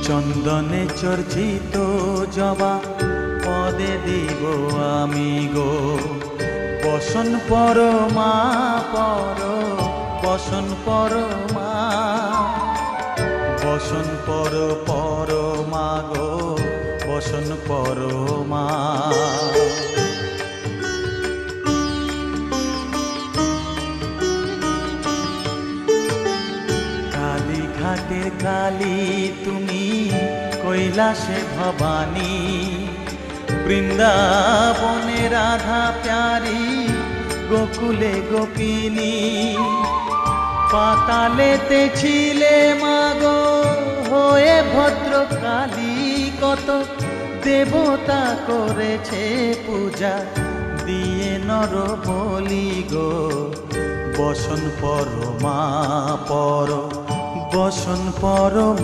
চন্দনে চর্চিত জবা পদে দিব আমি গো। বসন পরমা পর, বসন পরমা, বসন পরমা গো, বসন পরমা। কালীঘাটের কালী তুমি, কৈলাসে ভবানী, বৃন্দাবনে রাধা প্যারি, গোকুলে গোপিনী। পাতালেতে ছিলে মাগো হয়ে ভদ্রকালী, কত দেবতা করেছে পূজা দিয়ে নর বলি গো। বসন পরমা পর, বসন পরমা।